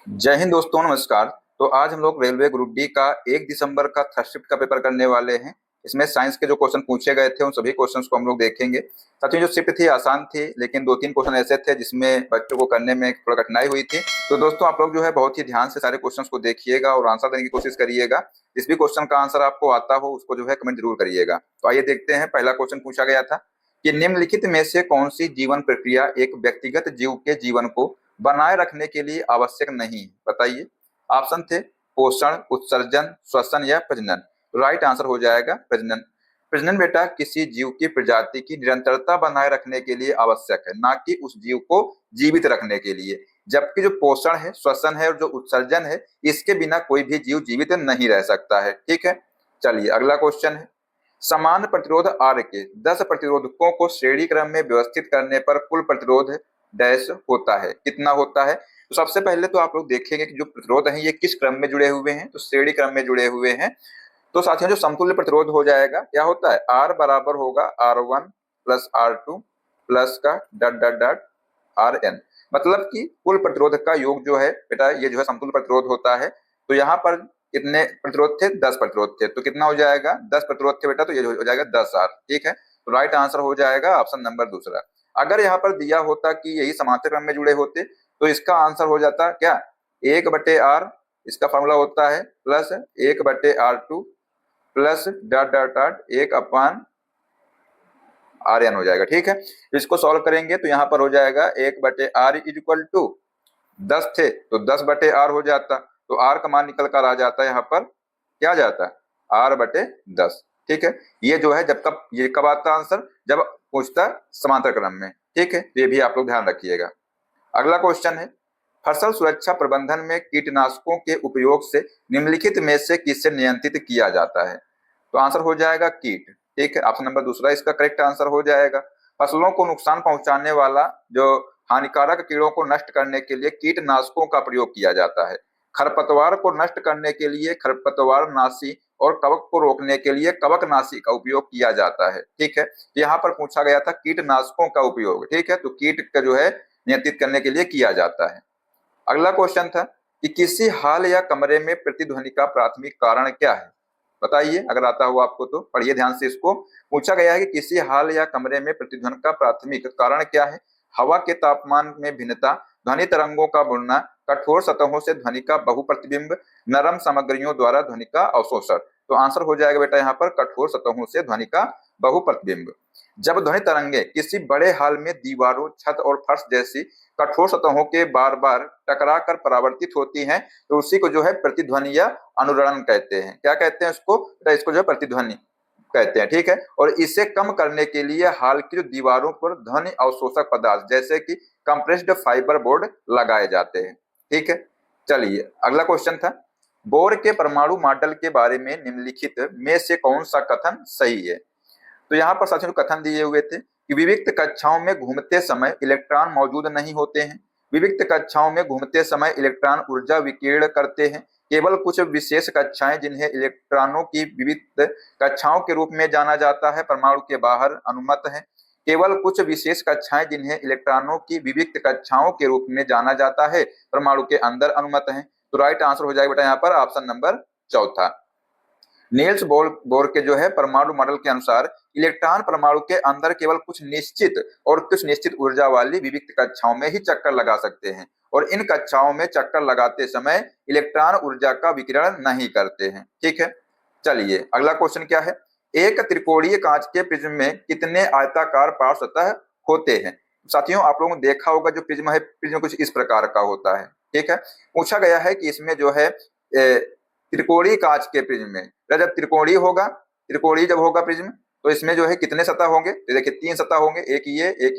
जय हिंद दोस्तों, नमस्कार। तो आज हम लोग रेलवे ग्रुप डी का 1 दिसंबर का थर्ड शिफ्ट का पेपर करने वाले हैं। इसमें साइंस के जो क्वेश्चन पूछे गए थे उन सभी क्वेश्चंस को हम लोग देखेंगे। साथियों, जो शिफ्ट थी आसान थी, लेकिन 2-3 क्वेश्चन ऐसे थे जिसमें बच्चों को करने में थोड़ा कठिनाई हुई थी। तो दोस्तों, आप लोग जो है बहुत ही ध्यान से सारे क्वेश्चंस को देखिएगा और आंसर देने की कोशिश करिएगा। जिस भी क्वेश्चन का आंसर आपको आता हो उसको जो है कमेंट जरूर करिएगा। तो आइए देखते हैं। पहला क्वेश्चन पूछा गया था कि निम्नलिखित में से कौन सी जीवन प्रक्रिया एक व्यक्तिगत जीव के जीवन को बनाए रखने के लिए आवश्यक नहीं है, बताइए। ऑप्शन थे पोषण, उत्सर्जन, श्वसन या प्रजनन। राइट आंसर हो जाएगा प्रजनन। प्रजनन बेटा किसी जीव की प्रजाति की निरंतरता बनाए रखने के लिए आवश्यक है, ना कि उस जीव को जीवित रखने के लिए। जबकि जो पोषण है, श्वसन है और जो उत्सर्जन है, इसके बिना कोई भी जीव जीवित नहीं रह सकता है। ठीक है, चलिए अगला क्वेश्चन है। समान प्रतिरोध आर के 10 प्रतिरोधकों को श्रेणी क्रम में व्यवस्थित करने पर कुल प्रतिरोध डैश होता है, कितना होता है? तो सबसे पहले तो आप लोग देखेंगे कि जो प्रतिरोध है ये किस क्रम में जुड़े हुए हैं, तो श्रेणी क्रम में जुड़े हुए हैं। तो साथियों, जो समतुल्य प्रतिरोध हो जाएगा, क्या होता है, आर बराबर होगा R1 प्लस R2 प्लस का डॉट डॉट डॉट Rn। मतलब कि कुल प्रतिरोध का योग जो है बेटा, ये जो है समतुल्य प्रतिरोध होता है। तो यहाँ पर कितने प्रतिरोध थे? 10 प्रतिरोध थे। तो कितना हो जाएगा? 10 प्रतिरोध थे बेटा, तो ये हो जाएगा 10R। ठीक है, तो राइट आंसर हो जाएगा ऑप्शन नंबर दूसरा। अगर यहाँ पर दिया होता कि यही समांतर क्रम में जुड़े होते तो इसका आंसर हो जाता क्या, 1/R, इसका फॉर्मूला होता है plus 1/R2 plus dot dot dot 1/Rn हो जाएगा। ठीक है, इसको सॉल्व करेंगे तो यहाँ पर हो जाएगा 1/R इज इक्वल टू 10 थे तो 10/R हो जाता। तो R का मान निकल कर आ जाता है, यहाँ पर क्या आ जाता है, R/10। ठीक है, ये जो है जब कब ये कब आता आंसर, जब पूछता समांतर क्रम में। ठीक है, ये भी आप लोग ध्यान रखिएगा। अगला क्वेश्चन है, फसल सुरक्षा प्रबंधन में कीटनाशकों के उपयोग से निम्नलिखित में से किससे नियंत्रित किया जाता है? तो आंसर हो जाएगा कीट। ठीक है, ऑप्शन नंबर दूसरा इसका करेक्ट आंसर हो जाएगा। फसलों को नुकसान पहुंचाने वाला जो हानिकारक कीड़ों को नष्ट करने के लिए कीटनाशकों का प्रयोग किया जाता है। खरपतवार को नष्ट करने के लिए खरपतवार नाशी और कवक को रोकने के लिए कवकनाशी का उपयोग किया जाता है। ठीक है, यहाँ पर पूछा गया था कीटनाशकों का उपयोग। ठीक है, तो कीट का जो है नियंत्रित करने के लिए किया जाता है। अगला क्वेश्चन था कि किसी हॉल या कमरे में प्रतिध्वनि का प्राथमिक कारण क्या है? बताइए, अगर आता हो आपको तो पढ़िए ध्यान से इसको। पूछा गया है कि किसी हॉल या कमरे में प्रतिध्वनि का प्राथमिक कारण क्या है? हवा के तापमान में भिन्नता, ध्वनि तरंगों का बुनना, कठोर सतहों से ध्वनि का बहुप्रतिबिंब, नरम सामग्रियों द्वारा ध्वनि का अवशोषण। तो आंसर हो जाएगा बेटा यहाँ पर कठोर सतहों से ध्वनि का बहुप्रतिबिंब। जब ध्वनि तरंगे किसी बड़े हॉल में दीवारों, छत और फर्श जैसी कठोर सतहों के बार बार टकरा कर परावर्तित होती हैं तो उसी को जो है प्रतिध्वनि या अनुरणन कहते हैं। क्या कहते हैं उसको? इसको जो है प्रतिध्वनि कहते हैं। ठीक है, और इसे कम करने के लिए हाल की जो दीवारों पर ध्वनि अवशोषक पदार्थ जैसे कि कंप्रेस्ड फाइबर बोर्ड लगाए जाते हैं। ठीक है, चलिए अगला क्वेश्चन था, बोर के परमाणु मॉडल के बारे में निम्नलिखित में से कौन सा कथन सही है? तो यहाँ पर साथियों कथन दिए हुए थे कि विविक्त कक्षाओं में घूमते समय इलेक्ट्रॉन मौजूद नहीं होते हैं। विविक्त कक्षाओं में घूमते समय इलेक्ट्रॉन ऊर्जा विकीर्ण करते हैं। केवल कुछ विशेष कक्षाएं जिन्हें इलेक्ट्रॉनों की विविक्त कक्षाओं के रूप में जाना जाता है परमाणु के बाहर अनुमत है। केवल कुछ विशेष कक्षाएं जिन्हें इलेक्ट्रॉनों की विविक्त कक्षाओं के रूप में जाना जाता है परमाणु के अंदर अनुमत है। तो राइट आंसर हो जाएगा बेटा यहाँ पर ऑप्शन नंबर चौथा। नील्स बोर के जो है परमाणु मॉडल के अनुसार इलेक्ट्रॉन परमाणु के अंदर केवल कुछ निश्चित ऊर्जा वाली विविक्त कक्षाओं में ही चक्कर लगा सकते हैं और इन कक्षाओं में चक्कर लगाते समय इलेक्ट्रॉन ऊर्जा का विकिरण नहीं करते हैं। ठीक है, चलिए अगला क्वेश्चन क्या है, एक त्रिकोणीय कांच के प्रिज्म में कितने आयताकार पार्श्व सतह होते हैं? साथियों, आप लोगों ने देखा होगा जो प्रिज्म है, प्रिज्म कुछ इस प्रकार का होता है। ठीक है, पूछा गया है कि इसमें जो है त्रिकोणीय कांच के प्रिज्म में जब त्रिकोणीय जब होगा प्रिज्म तो इसमें जो है कितने सतह होंगे? तो देखिए 3 सतह होंगे, एक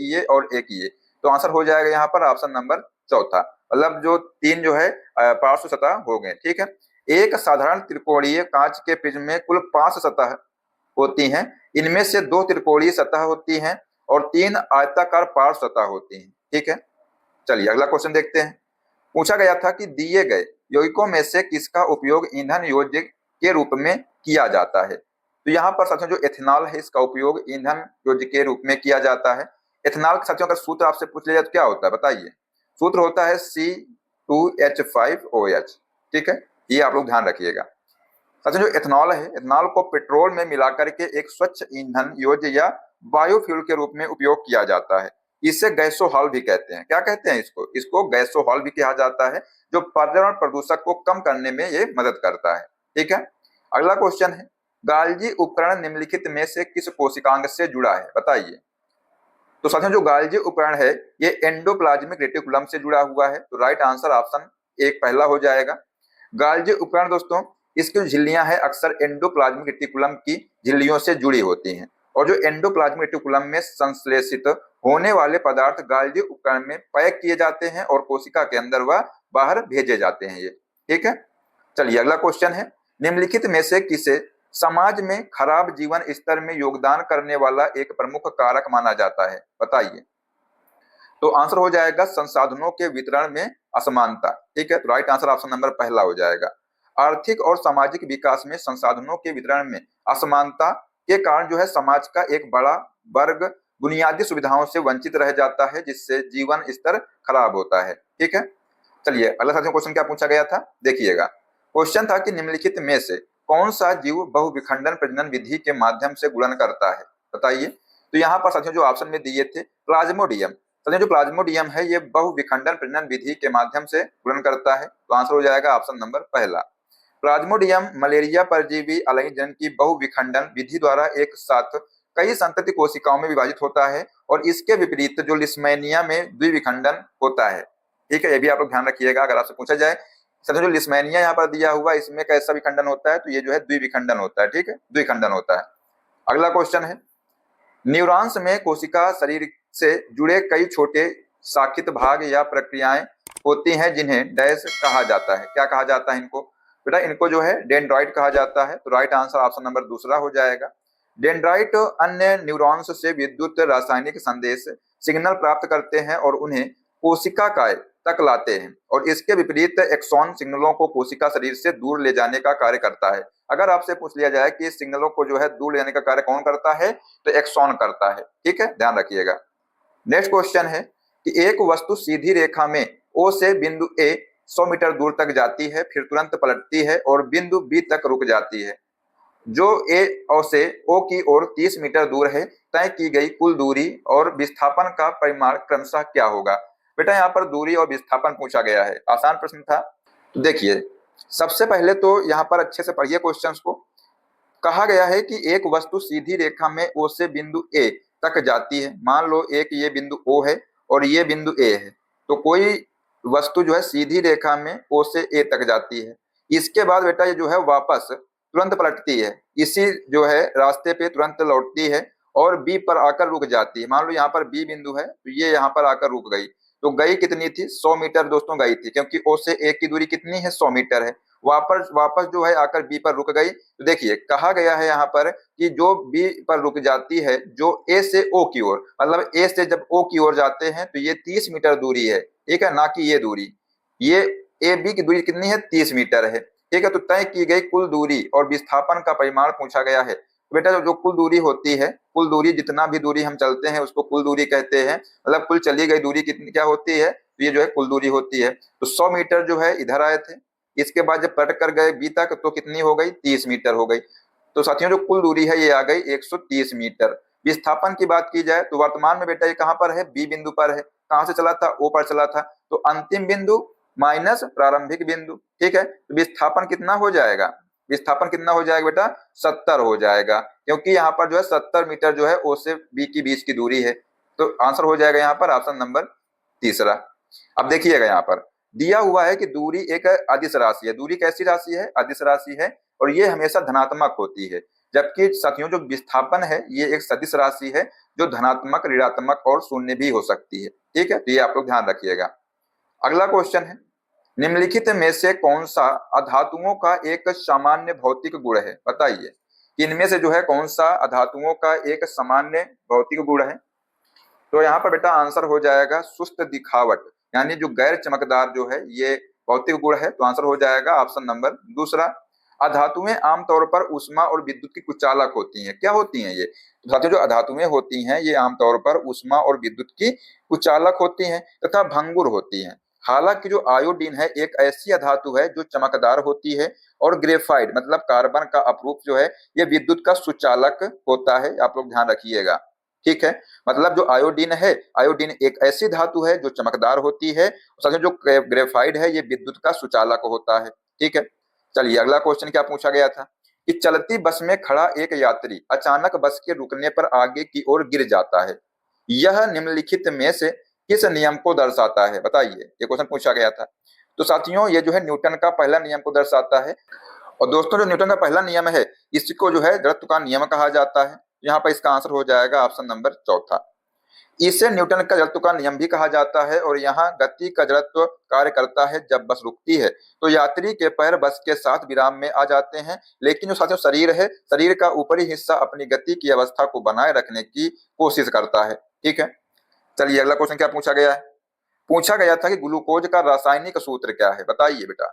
ये और एक ये। तो आंसर हो जाएगा यहाँ पर ऑप्शन नंबर चौथा। मतलब जो 3 जो है पार्श्व सतह हो गए। ठीक है, एक साधारण त्रिकोणीय कांच के प्रिज्म में कुल 5 सतह होती हैं। इनमें से 2 त्रिकोणीय सतह होती हैं और 3 आयताकार पार्श्व सतह होती हैं। ठीक है, चलिए अगला क्वेश्चन देखते हैं। पूछा गया था कि दिए गए यौगिकों में से किसका उपयोग ईंधन योज्य के रूप में किया जाता है? तो यहाँ पर साथियों जो एथेनॉल है इसका उपयोग ईंधन योज्य के रूप में किया जाता है। एथेनॉल के साथियों का सूत्र आपसे पूछ लिया तो क्या होता है बताइए? सूत्र होता है 2H5OH। ठीक है, ये आप लोग ध्यान रखिएगा। साथियों जो एथनॉल है, एथनॉल को पेट्रोल में मिलाकर के एक स्वच्छ ईंधन योज्य या बायोफ्यूल के रूप में उपयोग किया जाता है। इसे गैसोहॉल भी कहते हैं। क्या कहते हैं इसको? इसको गैसोहॉल भी कहा जाता है, जो पर्यावरण प्रदूषक को कम करने में ये मदद करता है। ठीक है, अगला क्वेश्चन है, गाल्जी उपकरण निम्नलिखित में से किस कोशिकांग से जुड़ा है? बताइए। तो साथियों जो गाल्जी उपकरण है ये एंडोप्लाज्मिक रेटिकुलम से जुड़ा हुआ है। तो राइट आंसर ऑप्शन एक पहला हो जाएगा। गाल्जी उपकरण दोस्तों, इसकी जो झिल्लियां हैं अक्सर एंडोप्लाज्मिक रेटिकुलम की झिल्लियों से जुड़ी होती हैं, और जो एंडोप्लाज्मिक रेटिकुलम में संश्लेषित होने वाले पदार्थ गाल्जी उपकरण में पैक किए जाते हैं और कोशिका के अंदर व बाहर भेजे जाते हैं ये। ठीक है, चलिए अगला क्वेश्चन है, निम्नलिखित में से किसे समाज में खराब जीवन स्तर में योगदान करने वाला एक प्रमुख कारक माना जाता है? बताइए। तो आंसर हो जाएगा संसाधनों के वितरण में असमानता। ठीक है, तो राइट आंसर ऑप्शन नंबर पहला हो जाएगा। आर्थिक और सामाजिक विकास में संसाधनों के वितरण में असमानता के कारण जो है समाज का एक बड़ा वर्ग बुनियादी सुविधाओं से वंचित रह जाता है, जिससे जीवन स्तर खराब होता है। ठीक है, चलिए अगला साथियों क्वेश्चन क्या पूछा गया था, देखिएगा। क्वेश्चन था कि निम्नलिखित में से कौन सा जीव बहुविखंडन प्रजनन विधि के माध्यम से गुणन करता है? बताइए। तो यहाँ पर साथियों जो ऑप्शन में दिए थे प्लाज्मोडियम। साथियों जो प्लाज्मोडियम है ये बहुविखंडन प्रजनन विधि के माध्यम से गुणन करता है। तो आंसर हो जाएगा ऑप्शन नंबर पहला। प्लाज्मोडियम मलेरिया परजीवी अलैंगिक की बहुविखंडन विधि द्वारा एक साथ कई संतति कोशिकाओं में विभाजित होता है, और इसके विपरीत जो लिस्मेनिया में द्विविखंडन होता है। ठीक है, ये भी आप लोग ध्यान रखिएगा, अगर आपसे पूछा जाए जो लिस्मेनिया यहाँ पर दिया हुआ इसमें कैसा विखंडन होता है, तो ये जो है द्विविखंडन होता है। ठीक है, द्विखंडन होता है। अगला क्वेश्चन है, न्यूरॉन्स में कोशिका शरीर से जुड़े कई छोटे शाखित भाग या प्रक्रियाएं होती हैं जिन्हें डैश कहा जाता है। क्या कहा जाता है इनको? बेटा इनको जो है डेंड्राइट कहा जाता है। तो राइट आंसर ऑप्शन नंबर दूसरा हो जाएगा। डेंड्राइट अन्य न्यूरॉन्स से विद्युत रासायनिक संदेश सिग्नल प्राप्त करते हैं और उन्हें कोशिका काय तक लाते हैं, और इसके विपरीत एक्सॉन सिग्नलों को कोशिका शरीर से दूर ले जाने का कार्य करता है। अगर आपसे पूछ लिया जाए कि इस सिग्नलों को जो है दूर ले जाने का कार्य कौन करता है, तो एक्सॉन करता है। ठीक है, ध्यान रखिएगा। नेक्स्ट क्वेश्चन है कि एक वस्तु सीधी रेखा में ओ से बिंदु ए 100 मीटर दूर तक जाती है, फिर तुरंत पलटती है और बिंदु बी तक रुक जाती है। जो ए और से ओ की ओर 30 मीटर दूर है, तय की गई कुल दूरी और विस्थापन का परिमाण क्रमशः क्या होगा? बेटा यहाँ पर दूरी और विस्थापन पूछा गया है, आसान प्रश्न था। तो देखिए सबसे पहले तो यहाँ पर अच्छे से पढ़िए क्वेश्चंस को। कहा गया है कि एक वस्तु सीधी रेखा में ओ से बिंदु ए तक जाती है। मान लो एक ये बिंदु ओ है और ये बिंदु ए है, तो कोई वस्तु जो है सीधी रेखा में ओ से ए तक जाती है। इसके बाद बेटा ये जो है वापस तुरंत पलटती है, इसी जो है रास्ते पे तुरंत लौटती है और बी पर आकर रुक जाती है। मान लो यहाँ पर बी बिंदु है, तो ये यहाँ पर आकर रुक गई। तो गई कितनी थी? 100 मीटर दोस्तों गई थी, क्योंकि ओ से ए की दूरी कितनी है? 100 मीटर है। वापस जो है आकर बी पर रुक गई। तो देखिए कहा गया है यहाँ पर कि जो बी पर रुक जाती है, जो ए से ओ की ओर, मतलब ए से जब ओ की ओर जाते हैं तो ये 30 मीटर दूरी है। ठीक है, ना कि ये दूरी। ये ए बी की दूरी कितनी है? 30 मीटर है। ठीक है, तो तय की गई कुल दूरी और विस्थापन का परिमाण पूछा गया है। तो बेटा जो कुल दूरी होती है, कुल दूरी जितना भी दूरी हम चलते हैं उसको कुल दूरी कहते हैं। मतलब कुल चली गई दूरी कितनी क्या होती है? तो ये जो है कुल दूरी होती है। तो 100 मीटर जो है इधर आए थे, इसके बाद जब पलट कर गए बी तक तो कितनी हो गई? 30 मीटर हो गई। तो साथियों जो कुल दूरी है ये आ गई 130 मीटर। विस्थापन की बात की जाए तो वर्तमान में बेटा ये कहाँ पर है? बी बिंदु पर है। कहाँ से चला था? ओ पर चला था। तो अंतिम बिंदु माइनस प्रारंभिक बिंदु। ठीक है, तो विस्थापन कितना हो जाएगा? विस्थापन कितना हो जाएगा बेटा? 70 हो जाएगा, क्योंकि यहाँ पर जो है 70 मीटर जो है ओ से बी की बीच की दूरी है। तो आंसर हो जाएगा यहाँ पर ऑप्शन नंबर तीसरा। अब देखिएगा यहाँ पर दिया हुआ है कि दूरी एक अदिश राशि है। दूरी कैसी राशि है? अदिश राशि है, और ये हमेशा धनात्मक होती है। जबकि साथियों जो विस्थापन है ये एक सदिश राशि है, जो धनात्मक, ऋणात्मक और शून्य भी हो सकती है। ठीक है, तो ये आप लोग ध्यान रखिएगा। अगला क्वेश्चन है, निम्नलिखित में से कौन सा अधातुओं का एक सामान्य भौतिक गुण है? बताइए कि इनमें से जो है कौन सा अधातुओं का एक सामान्य भौतिक गुण है? तो यहाँ पर बेटा आंसर हो जाएगा सुस्त दिखावट, यानी जो गैर चमकदार जो है ये भौतिक गुण है। तो आंसर हो जाएगा ऑप्शन नंबर दूसरा। अधातुएं आमतौर पर ऊष्मा और विद्युत की कुचालक होती हैं। क्या होती हैं ये? साथियों जो अधातुएं होती हैं ये आमतौर पर ऊष्मा और विद्युत की कुचालक होती हैं तथा भंगुर होती हैं। हालांकि जो आयोडीन है एक ऐसी धातु है जो चमकदार होती है, और ग्रेफाइट मतलब कार्बन का अपरूप जो है ये विद्युत का सुचालक होता है, आप लोग ध्यान रखिएगा। ठीक है, मतलब जो आयोडीन है, आयोडीन एक ऐसी धातु है जो चमकदार होती है, साथ में जो ग्रेफाइट है ये विद्युत का सुचालक होता है। ठीक है, चलिए अगला क्वेश्चन क्या पूछा गया था कि चलती बस में खड़ा एक यात्री अचानक बस के रुकने पर आगे की ओर गिर जाता है, यह निम्नलिखित में से किस नियम को दर्शाता है? बताइए, ये क्वेश्चन पूछा गया था। तो साथियों ये जो है न्यूटन का पहला नियम को दर्शाता है। और दोस्तों जो न्यूटन का पहला नियम है इसको जो है जड़त्व का नियम कहा जाता है। यहाँ पर इसका आंसर हो जाएगा ऑप्शन नंबर चौथा। इसे न्यूटन का जड़त्व का नियम भी कहा जाता है, और यहाँ गति का जड़त्व कार्य करता है जब बस रुकती है तो यात्री के पैर बस के साथ विराम में आ जाते हैं, लेकिन जो साथियों शरीर है, शरीर का ऊपरी हिस्सा अपनी गति की अवस्था को बनाए रखने की कोशिश करता है। ठीक है, चलिए अगला क्वेश्चन क्या पूछा गया है? पूछा गया था कि ग्लूकोज का रासायनिक सूत्र क्या है? बताइए बेटा,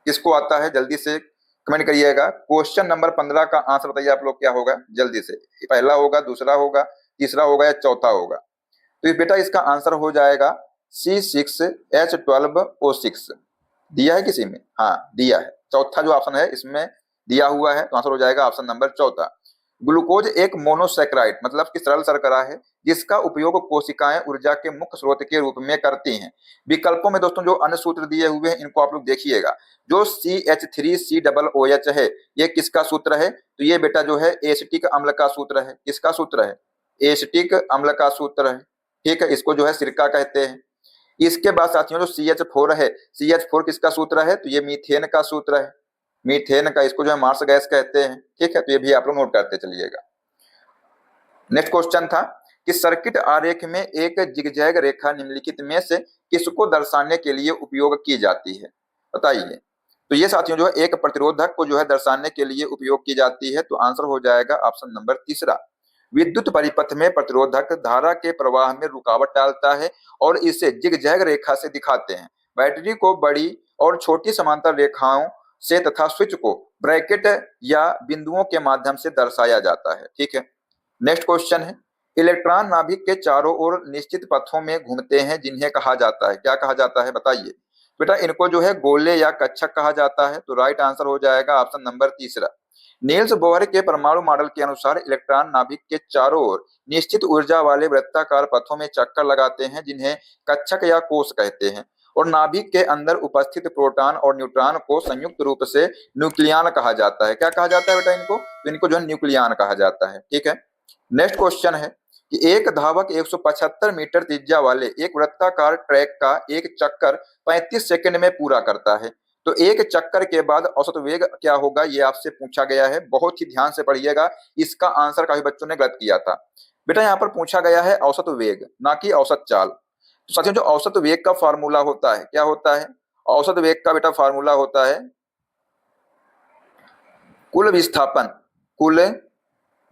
किसको आता है? जल्दी से कमेंट करिएगा। क्वेश्चन नंबर 15 का आंसर बताइए आप लोग क्या होगा जल्दी से। पहला होगा, दूसरा होगा, तीसरा होगा या चौथा होगा? तो बेटा इसका आंसर हो जाएगा C6H12O6। दिया है किसी में? हाँ दिया है। चौथा जो ऑप्शन है इसमें दिया हुआ है, तो आंसर हो जाएगा ऑप्शन नंबर चौथा। ग्लूकोज एक मोनोसैकराइड मतलब कि सरल शर्करा है जिसका उपयोग कोशिकाएं ऊर्जा के मुख्य स्रोत के रूप में करती हैं। विकल्पों में दोस्तों जो अन्य सूत्र दिए हुए हैं इनको आप लोग देखिएगा। जो CH3COOH है ये किसका सूत्र है? तो ये बेटा जो है एसिटिक अम्ल का सूत्र है। किसका सूत्र है? एसिटिक अम्ल का सूत्र है। ठीक है, इसको जो है सिरका कहते हैं। इसके बाद साथियों जो CH4 है, CH4 किसका सूत्र है? तो ये मीथेन का सूत्र है। मीथेन का, इसको जो है मार्स गैस कहते हैं। ठीक है, तो ये भी आप लोग नोट करते चलिएगा। नेक्स्ट क्वेश्चन था कि सर्किट आरेख में एक जिगजैग रेखा निम्नलिखित में से किसको दर्शाने के लिए उपयोग की जाती है? बताइए। तो ये साथियों जो है एक प्रतिरोधक को जो है दर्शाने के लिए उपयोग की जाती है, तो आंसर हो जाएगा ऑप्शन नंबर तीसरा। विद्युत परिपथ में प्रतिरोधक धारा के प्रवाह में रुकावट डालता है और इसे जिगजैग रेखा से दिखाते हैं। बैटरी को बड़ी और छोटी समांतर रेखाओं से तथा स्विच को ब्रैकेट या बिंदुओं के माध्यम से दर्शाया जाता है। ठीक है, नेक्स्ट क्वेश्चन है, इलेक्ट्रॉन नाभिक के चारों ओर निश्चित पथों में घूमते हैं जिन्हें कहा जाता है? क्या कहा जाता है? बताइए बेटा। इनको जो है गोले या कक्षक कहा जाता है, तो राइट आंसर हो जाएगा ऑप्शन नंबर तीसरा। नील्स बोहर के परमाणु मॉडल के अनुसार इलेक्ट्रॉन नाभिक के चारों ओर निश्चित ऊर्जा वाले वृत्ताकार पथों में चक्कर लगाते हैं जिन्हें कक्षक या कोष कहते हैं, और नाभिक के अंदर उपस्थित प्रोटॉन और न्यूट्रॉन को संयुक्त रूप से न्यूक्लियन कहा जाता है। क्या कहा जाता है बेटा इनको? तो इनको जो है न्यूक्लियन कहा जाता है। ठीक है, नेक्स्ट क्वेश्चन है कि एक धावक 175 मीटर त्रिज्या वाले एक वृत्ताकार ट्रैक का एक चक्कर 35 सेकंड में पूरा करता है, तो एक चक्कर के बाद औसत वेग क्या होगा? ये आपसे पूछा गया है, बहुत ही ध्यान से पढ़िएगा। इसका आंसर काफी बच्चों ने गलत किया था। बेटा यहाँ पर पूछा गया है औसत वेग, ना कि औसत चाल। तो साथियों जो औसत वेग का फार्मूला होता है, क्या होता है? औसत वेग का बेटा फार्मूला होता है कुल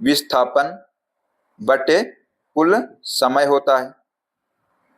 विस्थापन बटे कुल समय होता है।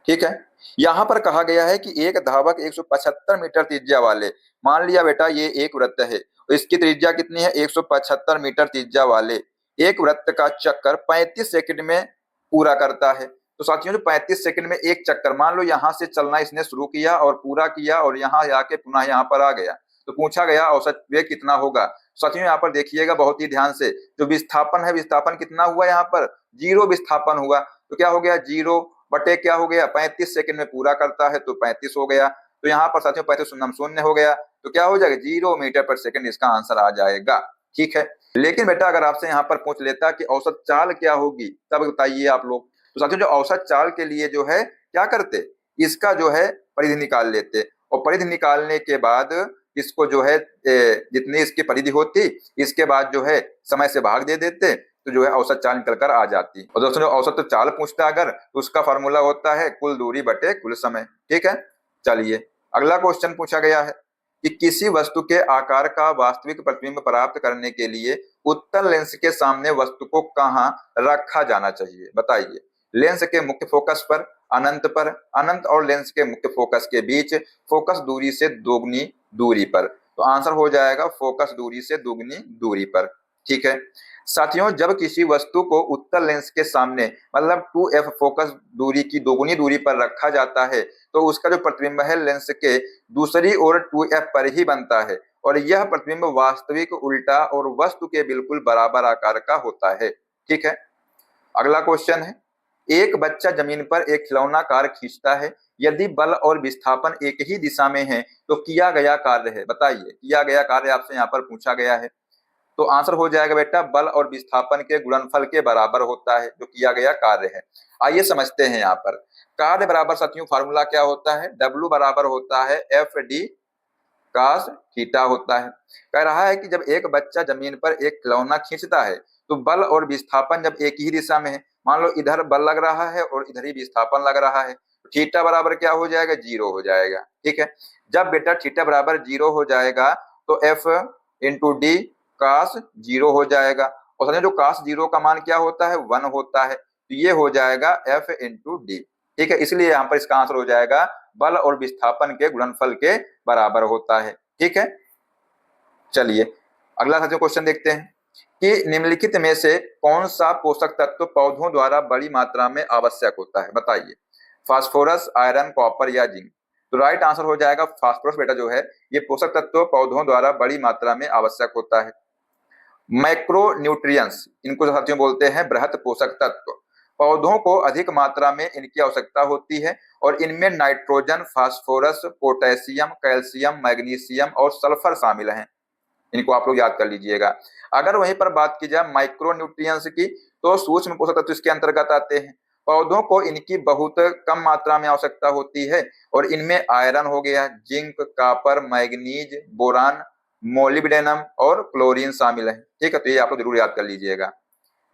ठीक है, यहां पर कहा गया है कि एक धावक 175 मीटर त्रिज्या वाले, मान लिया बेटा ये एक वृत्त है, इसकी त्रिज्या कितनी है? 175 मीटर त्रिज्या वाले एक वृत्त का चक्कर 35 सेकंड में पूरा करता है। तो साथियों जो 35 सेकंड में एक चक्कर, मान लो यहां से चलना इसने शुरू किया और पूरा किया और यहाँ आके पुनः यहाँ पर आ गया, तो पूछा गया औसत वेग कितना होगा। साथियों यहाँ पर देखिएगा बहुत ही ध्यान से, जो विस्थापन है, विस्थापन कितना हुआ? यहाँ पर 0 विस्थापन हुआ, तो क्या हो गया? 0 बटे क्या हो गया? 35 सेकंड में पूरा करता है तो 35 हो गया। तो यहाँ पर साथियों 35 शून्य हो गया, तो क्या हो जाएगा? 0 मीटर पर सेकंड इसका आंसर आ जाएगा। ठीक है, लेकिन बेटा अगर आपसे यहाँ पर पूछ लेता कि औसत चाल क्या होगी, तब बताइए आप लोग। तो साथियों जो औसत चाल के लिए जो है क्या करते? इसका जो है परिधि निकाल लेते, और परिधि निकालने के बाद इसको जो है जितनी इसकी परिधि होती इसके बाद जो है समय से भाग दे देते, तो जो है औसत चाल निकल कर आ जाती। और दोस्तों जो औसत चाल पूछता अगर, तो उसका फार्मूला होता है कुल दूरी बटे कुल समय। ठीक है, चलिए अगला क्वेश्चन पूछा गया है कि किसी वस्तु के आकार का वास्तविक प्रतिबिंब प्राप्त करने के लिए उत्तल लेंस के सामने वस्तु को कहाँ रखा जाना चाहिए? बताइए। लेंस के मुख्य फोकस पर, अनंत पर, अनंत और लेंस के मुख्य फोकस के बीच, फोकस दूरी से दोगुनी दूरी पर। तो आंसर हो जाएगा फोकस दूरी से दोगुनी दूरी पर। ठीक है साथियों, जब किसी वस्तु को उत्तल लेंस के सामने मतलब 2f फोकस दूरी की दोगुनी दूरी पर रखा जाता है तो उसका जो प्रतिबिंब है लेंस के दूसरी ओर 2f पर ही बनता है और यह प्रतिबिंब वास्तविक उल्टा और वस्तु के बिल्कुल बराबर आकार का होता है। ठीक है, अगला क्वेश्चन है, एक बच्चा जमीन पर एक खिलौना कार खींचता है, यदि बल और विस्थापन एक ही दिशा में है तो किया गया कार्य है। बताइए, किया गया कार्य आपसे यहाँ पर पूछा गया है, तो आंसर हो जाएगा बेटा बल और विस्थापन के गुणनफल के बराबर होता है जो किया गया कार्य है। आइए समझते हैं यहाँ पर कार्य बराबर साथियों फार्मूला क्या होता है, W बराबर होता है FD cos थीटा होता है। कह रहा है कि जब एक बच्चा जमीन पर एक खिलौना खींचता है तो बल और विस्थापन जब एक ही दिशा में है, मान लो इधर बल लग रहा है और इधर ही विस्थापन लग रहा है, तो थीटा बराबर क्या हो जाएगा, 0 हो जाएगा। ठीक है, जब बेटा थीटा बराबर 0 हो जाएगा तो F इंटू डी cos 0 हो जाएगा और समझो जो cos 0 का मान क्या होता है, 1 होता है, तो ये हो जाएगा F इंटू डी। ठीक है, इसलिए यहाँ पर इसका आंसर हो जाएगा बल और विस्थापन के गुणनफल के बराबर होता है। ठीक है, चलिए अगला साथियों क्वेश्चन देखते हैं कि निम्नलिखित में से कौन सा पोषक तत्व पौधों द्वारा बड़ी मात्रा में आवश्यक होता है। बताइए, फास्फोरस, आयरन, कॉपर या जिंक। तो राइट आंसर हो जाएगा फास्फोरस बेटा जो है ये पोषक तत्व पौधों द्वारा बड़ी मात्रा में आवश्यक होता है। मैक्रोन्यूट्रिएंट्स, इनको साथियों बोलते हैं बृहत पोषक तत्व, पौधों को अधिक मात्रा में इनकी आवश्यकता होती है और इनमें nitrogen, phosphorus, potassium, calcium, magnesium और सल्फर शामिल हैं। इनको आप लोग याद कर लीजिएगा। अगर वहीं पर बात की जाए माइक्रोन्यूट्रिएंट्स की तो सूक्ष्म पोषक तत्व इसके अंतर्गत आते हैं। पौधों को इनकी बहुत कम मात्रा में आवश्यकता होती है और इनमें आयरन हो गया, zinc, copper, manganese, boron, molybdenum और क्लोरीन शामिल है। ठीक है, तो ये आप लोग जरूर याद कर लीजिएगा।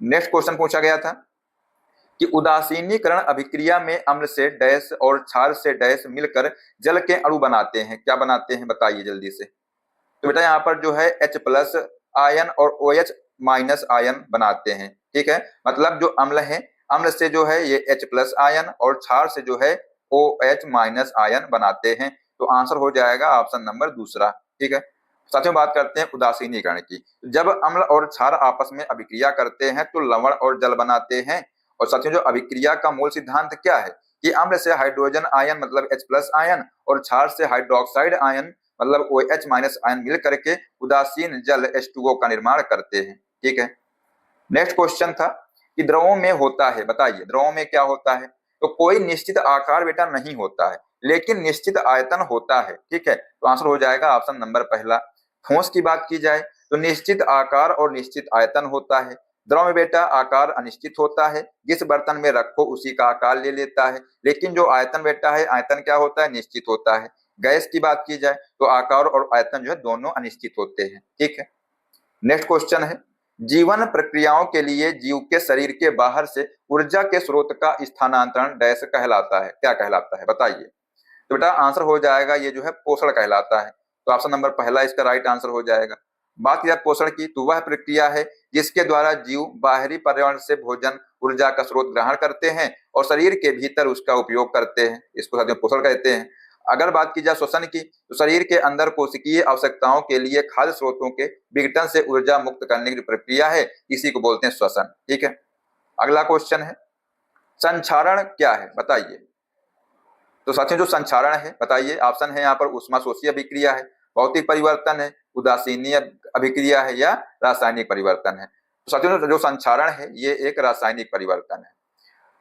नेक्स्ट क्वेश्चन पूछा गया था कि उदासीनीकरण अभिक्रिया में अम्ल से डैश और क्षार से डैश मिलकर जल के अणु बनाते हैं। क्या बनाते हैं बताइए जल्दी से। तो बेटा यहाँ पर जो है H+ आयन और OH- आयन बनाते हैं। ठीक है, मतलब जो अम्ल है, अम्ल से जो है ये H+ आयन और क्षार से जो है OH- आयन बनाते हैं। तो आंसर हो जाएगा ऑप्शन नंबर दूसरा। ठीक है, साथियों बात करते हैं उदासीनीकरण की। जब अम्ल और क्षार आपस में अभिक्रिया करते हैं तो लवण और जल बनाते हैं। और साथियों जो अभिक्रिया का मूल सिद्धांत क्या है कि अम्ल से हाइड्रोजन आयन मतलब H+ आयन और क्षार से हाइड्रोक्साइड आयन मतलब OH- आयन मिल करके उदासीन जल H2O का निर्माण करते हैं। ठीक है, नेक्स्ट क्वेश्चन था कि द्रवों में होता है। बताइए द्रवों में क्या होता है। तो कोई निश्चित आकार बेटा नहीं होता है लेकिन निश्चित आयतन होता है। ठीक है, तो आंसर हो जाएगा ऑप्शन नंबर पहला। ठोस की बात की जाए तो निश्चित आकार और निश्चित आयतन होता है। द्रव में बेटा आकार अनिश्चित होता है, जिस बर्तन में रखो उसी का आकार ले लेता है, लेकिन जो आयतन बेटा है आयतन क्या होता है, निश्चित होता है। गैस की बात की जाए तो आकार और आयतन जो है दोनों अनिश्चित होते हैं। ठीक है, नेक्स्ट क्वेश्चन है जीवन प्रक्रियाओं के लिए जीव के शरीर के बाहर से ऊर्जा के स्रोत का स्थानांतरण डैश कहलाता है। क्या कहलाता है बताइए। तो बेटा आंसर हो जाएगा ये जो है पोषण कहलाता है। तो ऑप्शन नंबर पहला इसका राइट आंसर हो जाएगा। बात किया पोषण की तो वह प्रक्रिया है जिसके द्वारा जीव बाहरी पर्यावरण से भोजन ऊर्जा का स्रोत ग्रहण करते हैं और शरीर के भीतर उसका उपयोग करते हैं, इसको साथियों पोषण कहते हैं। अगर बात की जाए श्वसन की तो शरीर के अंदर कोशिकीय आवश्यकताओं के लिए खाद्य स्रोतों के विघटन से ऊर्जा मुक्त करने की प्रक्रिया है, इसी को बोलते हैं श्वसन। ठीक है, अगला क्वेश्चन है संक्षारण क्या है बताइए। तो साथियों जो संक्षारण है बताइए, ऑप्शन है यहाँ पर ऊष्माशोषी अभिक्रिया है, भौतिक परिवर्तन है, उदासीनीय अभिक्रिया है या रासायनिक परिवर्तन है। तो साथियों जो संक्षारण है ये एक रासायनिक परिवर्तन है।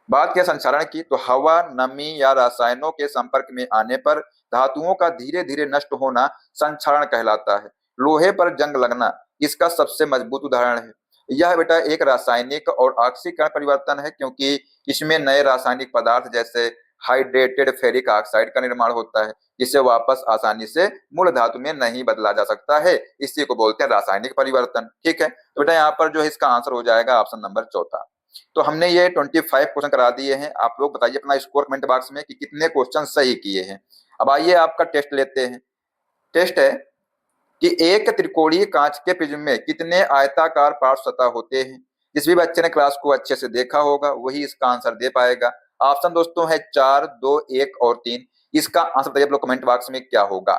बात किया संक्षारण की तो हवा, नमी या रसायनों के संपर्क में आने पर धातुओं का धीरे धीरे नष्ट होना संक्षारण कहलाता है। लोहे पर जंग लगना इसका सबसे मजबूत उदाहरण है। यह बेटा एक रासायनिक और ऑक्सीकरण परिवर्तन है क्योंकि इसमें नए रासायनिक पदार्थ जैसे हाइड्रेटेड फेरिक ऑक्साइड का निर्माण होता है, जिसे वापस आसानी से मूल धातु में नहीं बदला जा सकता है, इसी को बोलते हैं रासायनिक परिवर्तन। ठीक है, तो बेटा यहाँ पर जो है इसका आंसर हो जाएगा ऑप्शन नंबर चौथा। तो हमने ये 25 क्वेश्चन करा दिए हैं। आप लोग बताइए अपना स्कोर कमेंट बॉक्स में कि कितने क्वेश्चन सही किए हैं। अब आइए आपका टेस्ट लेते हैं। टेस्ट है कि एक त्रिकोणीय कांच के प्रिज्म में कितने आयताकार पार्श्व सतह होते हैं। जिस भी बच्चे ने क्लास को अच्छे से देखा होगा वही इसका आंसर दे पाएगा। ऑप्शन दोस्तों है 4, 2, 1 और 3। इसका आंसर बताइए आप लोग कमेंट बॉक्स में क्या होगा।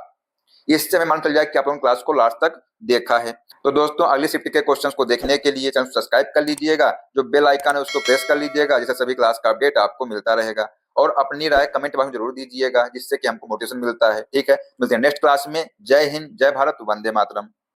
इससे हमें मालूम चल जाए कि आप लोगों ने क्लास को लास्ट तक देखा है। तो दोस्तों अगली शिफ्ट के क्वेश्चंस को देखने के लिए चैनल सब्सक्राइब कर लीजिएगा, जो बेल आइकन है उसको प्रेस कर लीजिएगा, जिससे सभी क्लास का अपडेट आपको मिलता रहेगा। और अपनी राय कमेंट बॉक्स में जरूर दीजिएगा, जिससे कि हमको मोटिवेशन मिलता है। ठीक है, मिलते हैं नेक्स्ट क्लास में। जय हिंद, जय भारत, वंदे मातरम।